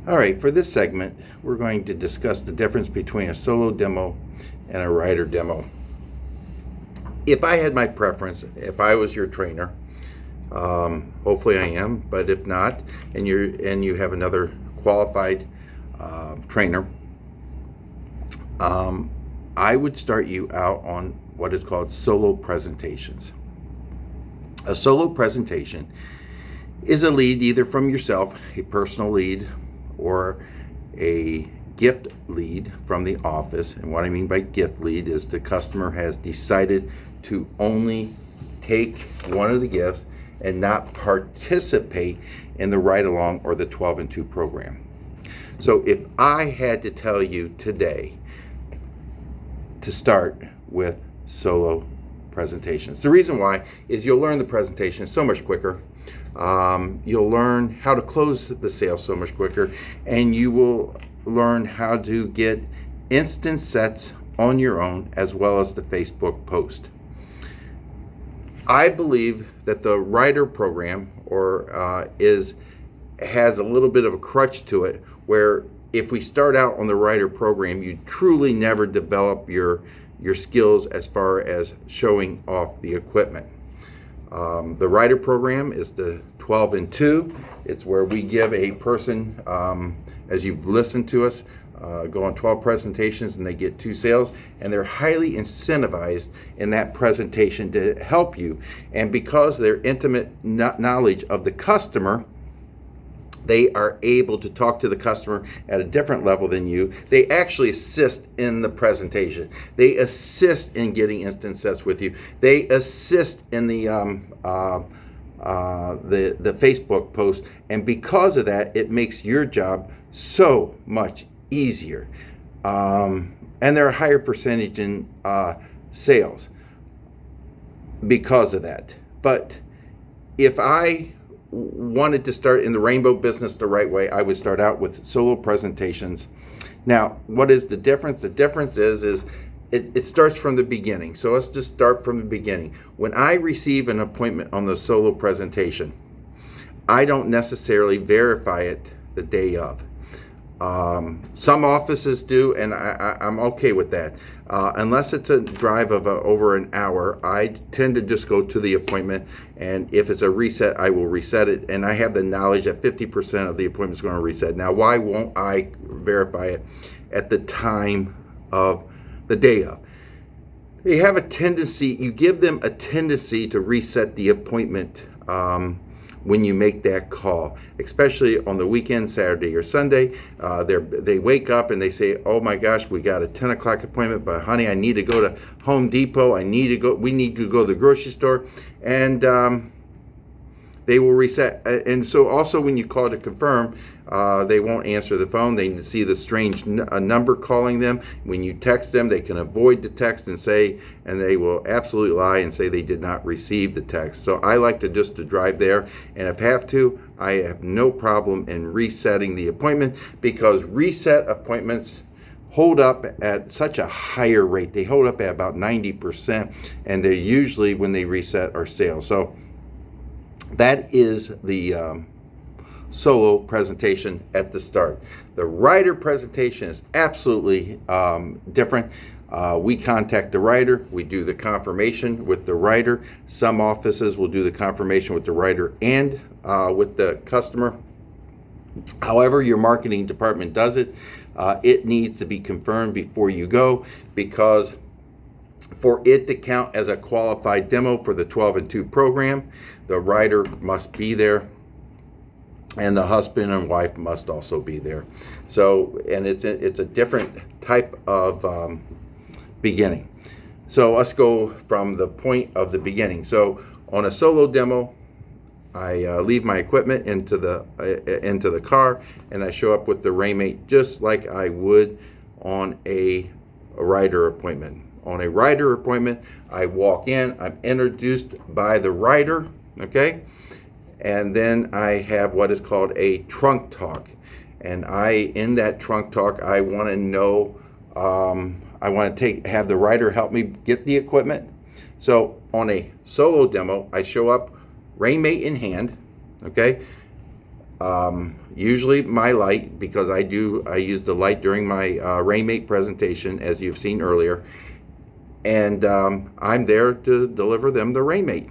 All right, for this segment, we're going to discuss the difference between a solo demo and a rider demo. If I had my preference, if I was your trainer, hopefully I am, but if not, and you have another qualified trainer, I would start you out on what is called solo presentations. A solo presentation is a lead either from yourself, a personal lead, or a gift lead from the office. And what I mean by gift lead is the customer has decided to only take one of the gifts and not participate in the ride along or the 12 and 2 program. So if I had to tell you today to start with solo presentations, the reason why is you'll learn the presentation so much quicker. You'll learn how to close the sale so much quicker, and you will learn how to get instant sets on your own as well as the Facebook post. I believe that the rider program has a little bit of a crutch to it, where if we start out on the rider program, you truly never develop your skills as far as showing off the equipment. The rider program is the 12 and 2. It's where we give a person, as you've listened to us, go on 12 presentations and they get 2 sales, and they're highly incentivized in that presentation to help you. And because of their intimate knowledge of the customer, they are able to talk to the customer at a different level than you. They actually assist in the presentation. They assist in getting instant sets with you. They assist in the Facebook post, and because of that, it makes your job so much easier. And they're a higher percentage in sales because of that. But if I wanted to start in the rainbow business the right way, I would start out with solo presentations. Now, what is the difference? The difference is it starts from the beginning. So let's just start from the beginning. When I receive an appointment on the solo presentation, I don't necessarily verify it the day of. Some offices do, and I'm okay with that. Unless it's a drive of over an hour, I tend to just go to the appointment, and if it's a reset, I will reset it, and I have the knowledge that 50% of the appointment is going to reset. Now, why won't I verify it at the time of the day of? They have a tendency, you give them a tendency to reset the appointment when you make that call, especially on the weekend, Saturday or Sunday. They wake up and they say, oh my gosh, we got a 10 o'clock appointment, but honey, I need to go to Home Depot. We need to go to the grocery store. And they will reset. And so also when you call to confirm, they won't answer the phone. They see the strange number calling them. When you text them, they can avoid the text and they will absolutely lie and say they did not receive the text. So I like to drive there, and if I have to, I have no problem in resetting the appointment, because reset appointments hold up at such a higher rate. They hold up at about 90%, and they usually, when they reset, are sales. So that is the solo presentation at the start. The rider presentation is absolutely different. We contact the rider, we do the confirmation with the rider. Some offices will do the confirmation with the rider and with the customer. However your marketing department does it, it needs to be confirmed before you go, because for it to count as a qualified demo for the 12 and 2 program, the rider must be there, and the husband and wife must also be there. So, and it's a different type of beginning. So let's go from the point of the beginning. So on a solo demo, I leave my equipment into the car, and I show up with the Rainmate just like I would on a rider appointment. On a rider appointment, I walk in, I'm introduced by the rider, okay? And then I have what is called a trunk talk. And in that trunk talk, I want to know, I want to have the rider help me get the equipment. So on a solo demo, I show up, Rainmate in hand, okay? Usually my light, because I use the light during my Rainmate presentation, as you've seen earlier, and I'm there to deliver them the Rainmate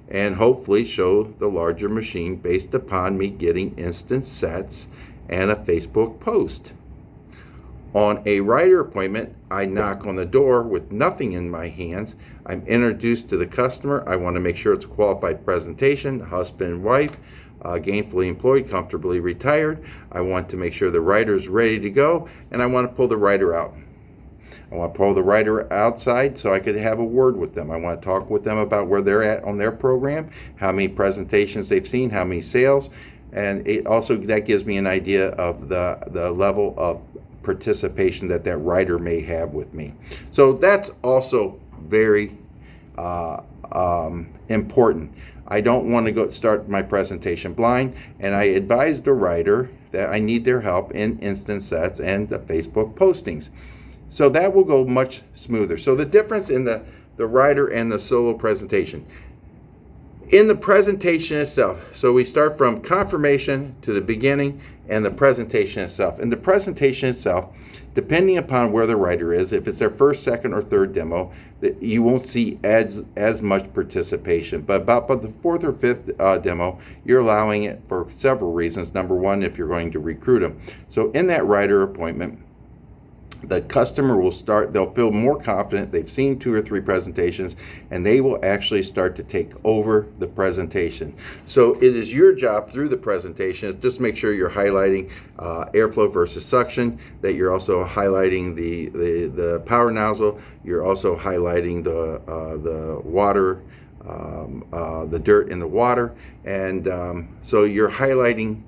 and hopefully show the larger machine based upon me getting instant sets and a Facebook post. On a rider appointment, I knock on the door with nothing in my hands. I'm introduced to the customer. I want to make sure it's a qualified presentation, husband, wife, gainfully employed, comfortably retired. I want to make sure the rider is ready to go, and I want to pull the rider out. I want to pull the rider outside so I could have a word with them. I want to talk with them about where they're at on their program, how many presentations they've seen, how many sales, and it also that gives me an idea of the level of participation that rider may have with me. So that's also very important. I don't want to go start my presentation blind, and I advise the rider that I need their help in instant sets and the Facebook postings. So that will go much smoother. So the difference in the rider and the solo presentation. In the presentation itself, so we start from confirmation to the beginning and the presentation itself. In the presentation itself, depending upon where the rider is, if it's their first, second, or third demo, you won't see as much participation. But about the fourth or fifth demo, you're allowing it for several reasons. Number one, if you're going to recruit them. So in that rider appointment, the customer they'll feel more confident. They've seen 2 or 3 presentations, and they will actually start to take over the presentation. So it is your job through the presentation is just make sure you're highlighting airflow versus suction, that you're also highlighting the power nozzle, you're also highlighting the water, the dirt in the water, and so you're highlighting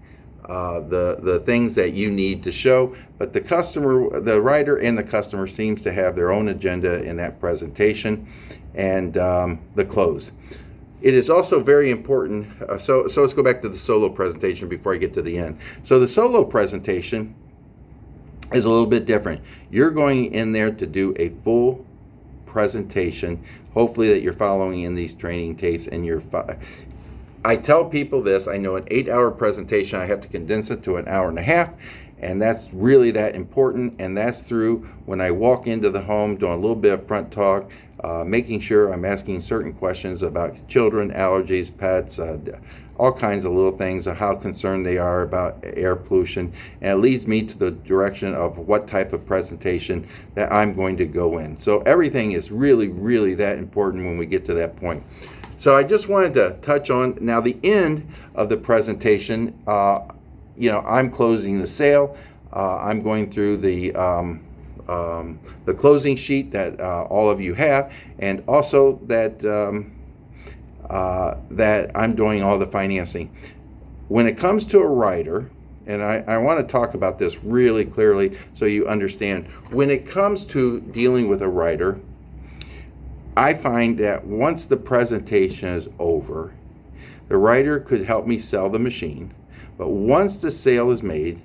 the things that you need to show. But the rider and the customer seems to have their own agenda in that presentation, and the close. It is also very important, so let's go back to the solo presentation before I get to the end. So the solo presentation is a little bit different. You're going in there to do a full presentation, hopefully that you're following in these training tapes, and I tell people this, I know an 8-hour presentation, I have to condense it to an hour and a half, and that's really that important, and that's through when I walk into the home, doing a little bit of front talk, making sure I'm asking certain questions about children, allergies, pets, all kinds of little things of how concerned they are about air pollution, and it leads me to the direction of what type of presentation that I'm going to go in. So everything is really, really that important when we get to that point. So I just wanted to touch on now the end of the presentation. I'm closing the sale. I'm going through the closing sheet that all of you have, and also that I'm doing all the financing. When it comes to a rider, and I want to talk about this really clearly so you understand. When it comes to dealing with a rider, I find that once the presentation is over, the rider could help me sell the machine. But once the sale is made,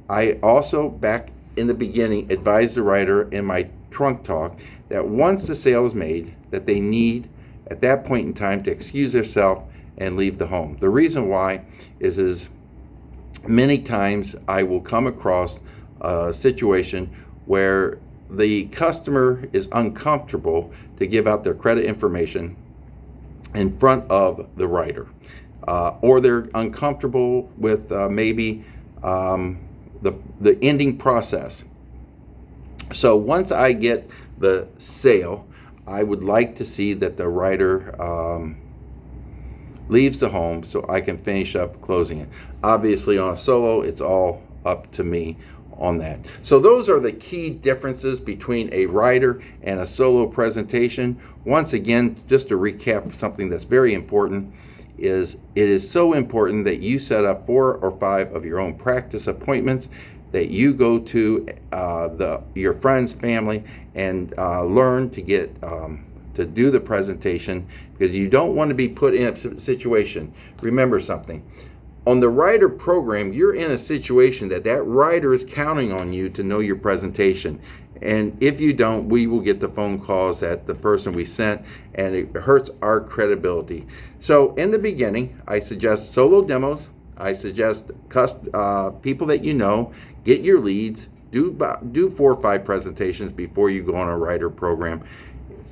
I also, back in the beginning, advise the rider in my trunk talk that once the sale is made, that they need, at that point in time, to excuse themselves and leave the home. The reason why is many times I will come across a situation where the customer is uncomfortable to give out their credit information in front of the rider, or they're uncomfortable with maybe the ending process. So once I get the sale, I would like to see that the rider leaves the home so I can finish up closing it. Obviously on a solo, it's all up to me on that. So those are the key differences between a rider and a solo presentation. Once again, just to recap something that's very important, is it is so important that you set up 4 or 5 of your own practice appointments, that you go to your friends, family, and learn to get to do the presentation, because you don't want to be put in a situation. Remember something. On the rider program, you're in a situation that rider is counting on you to know your presentation. And if you don't, we will get the phone calls that the person we sent, and it hurts our credibility. So in the beginning, I suggest solo demos, I suggest people that you know, get your leads, do 4 or 5 presentations before you go on a writer program.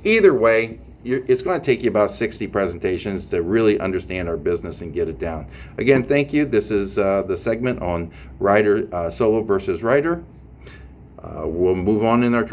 Either way, it's going to take you about 60 presentations to really understand our business and get it down. Again, thank you. This is the segment on writer, solo versus writer. We'll move on in our training.